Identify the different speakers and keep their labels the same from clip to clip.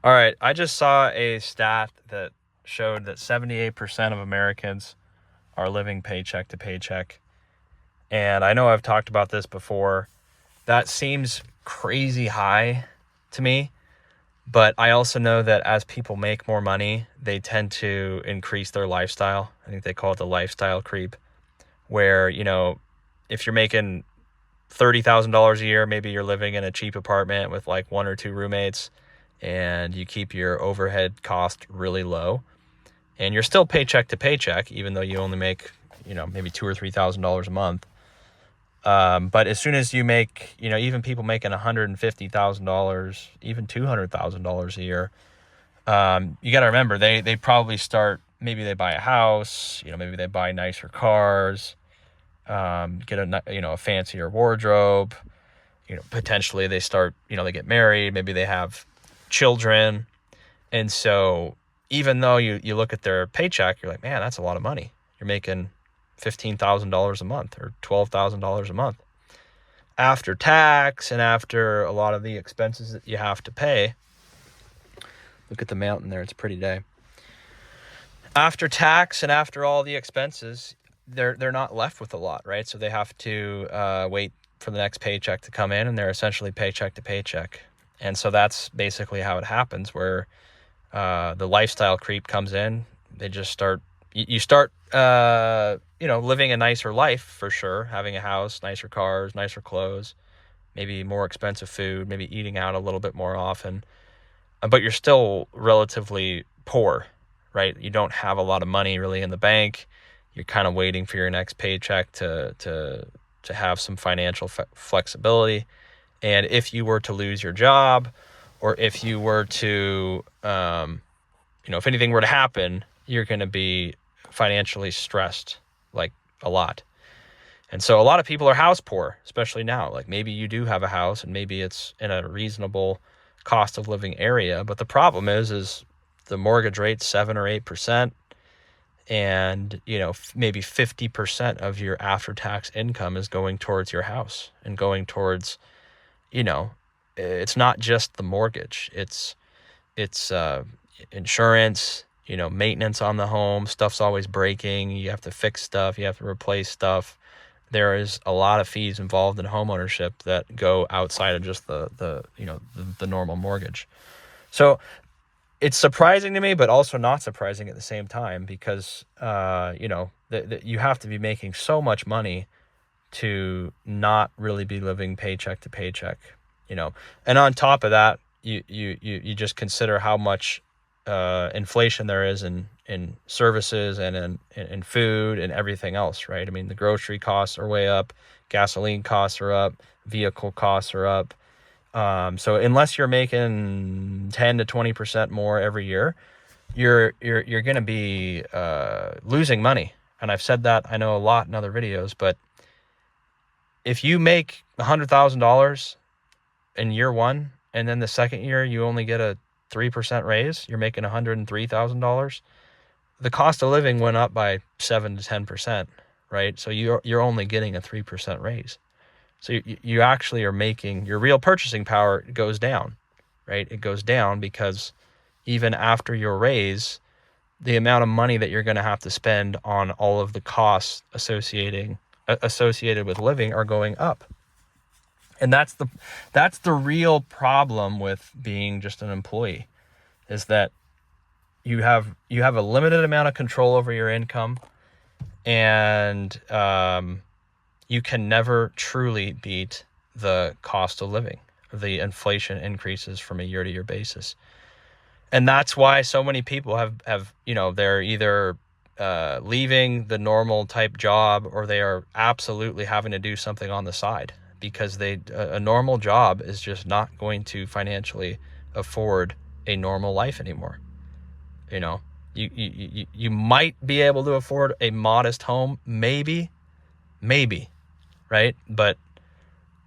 Speaker 1: All right, I just saw a stat that showed that 78% of Americans are living paycheck to paycheck. And I know I've talked about this before. That seems crazy high to me, but I also know that as people make more money, they tend to increase their lifestyle. I think they call it the lifestyle creep, where, if you're making $30,000 a year, maybe you're living in a cheap apartment with like one or two roommates, and you keep your overhead cost really low, and you're still paycheck to paycheck, even though you only make, maybe $2,000 or $3,000 a month. But as soon as you make, even people making $150,000, even $200,000 a year, you got to remember they probably start. Maybe they buy a house. Maybe they buy nicer cars. Get a fancier wardrobe. Potentially they start. They get married. Maybe they have children. And so even though you look at their paycheck, you're like, man, that's a lot of money. You're making $15,000 a month or $12,000 a month. After tax and after a lot of the expenses that you have to pay. Look at the mountain there. It's a pretty day. After tax and after all the expenses, they're not left with a lot, right? So they have to wait for the next paycheck to come in, and they're essentially paycheck to paycheck. And so that's basically how it happens, where the lifestyle creep comes in. They just start, you start, living a nicer life for sure, having a house, nicer cars, nicer clothes, maybe more expensive food, maybe eating out a little bit more often, but you're still relatively poor, right? You don't have a lot of money really in the bank. You're kind of waiting for your next paycheck to have some financial flexibility. And if you were to lose your job, or if you were to, if anything were to happen, you're going to be financially stressed, like a lot. And so a lot of people are house poor, especially now. Like maybe you do have a house and maybe it's in a reasonable cost of living area. But the problem is the mortgage rate's 7 or 8%. And, maybe 50% of your after-tax income is going towards your house and going towards, it's not just the mortgage. It's insurance, maintenance on the home. Stuff's always breaking. You have to fix stuff. You have to replace stuff. There is a lot of fees involved in homeownership that go outside of just the normal mortgage. So it's surprising to me, but also not surprising at the same time, because you have to be making so much money to not really be living paycheck to paycheck. And on top of that, you just consider how much inflation there is in services and in food and everything else, right? I mean, the grocery costs are way up, gasoline costs are up, vehicle costs are up. So unless you're making 10 to 20% more every year, you're going to be losing money. And I've said that, I know, a lot in other videos, but if you make $100,000 in year one, and then the second year you only get a 3% raise, you're making $103,000. The cost of living went up by 7 to 10%, right? So you're only getting a 3% raise. So you actually are making, your real purchasing power goes down, right? It goes down because even after your raise, the amount of money that you're going to have to spend on all of the costs associated with living are going up. And that's the real problem with being just an employee, is that you have a limited amount of control over your income, and you can never truly beat the cost of living, the inflation increases from a year-to-year basis. And that's why so many people have they're either leaving the normal type job, or they are absolutely having to do something on the side, because a normal job is just not going to financially afford a normal life anymore. You might be able to afford a modest home, maybe, right? But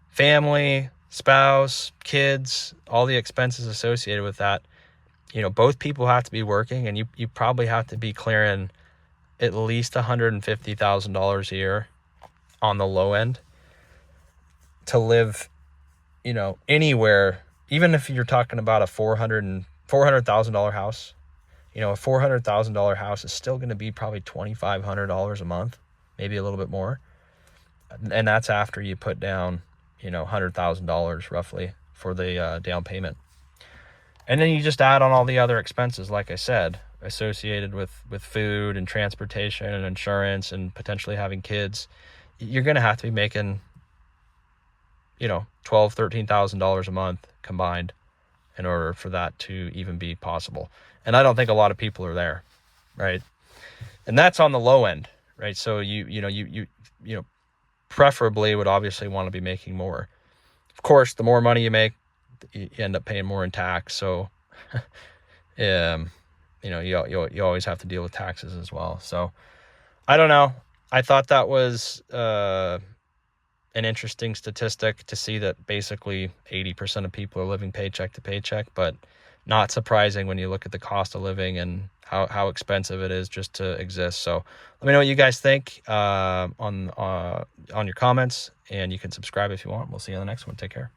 Speaker 1: family, spouse, kids, all the expenses associated with that, both people have to be working, and you probably have to be clearing at least $150,000 a year on the low end to live, anywhere. Even if you're talking about a $450,000 $400,000 house, a $400,000 house is still going to be probably $2,500 a month, maybe a little bit more. And that's after you put down, $100,000 roughly for the down payment. And then you just add on all the other expenses, like I said, associated with food and transportation and insurance and potentially having kids. You're going to have to be making, $12,000, $13,000 a month combined in order for that to even be possible. And I don't think a lot of people are there, right? And that's on the low end, right? So you preferably would obviously want to be making more. Of course, the more money you make, you end up paying more in tax. So, you always have to deal with taxes as well. So I don't know. I thought that was an interesting statistic to see that basically 80% of people are living paycheck to paycheck, but not surprising when you look at the cost of living and how expensive it is just to exist. So let me know what you guys think on your comments, and you can subscribe if you want. We'll see you on the next one. Take care.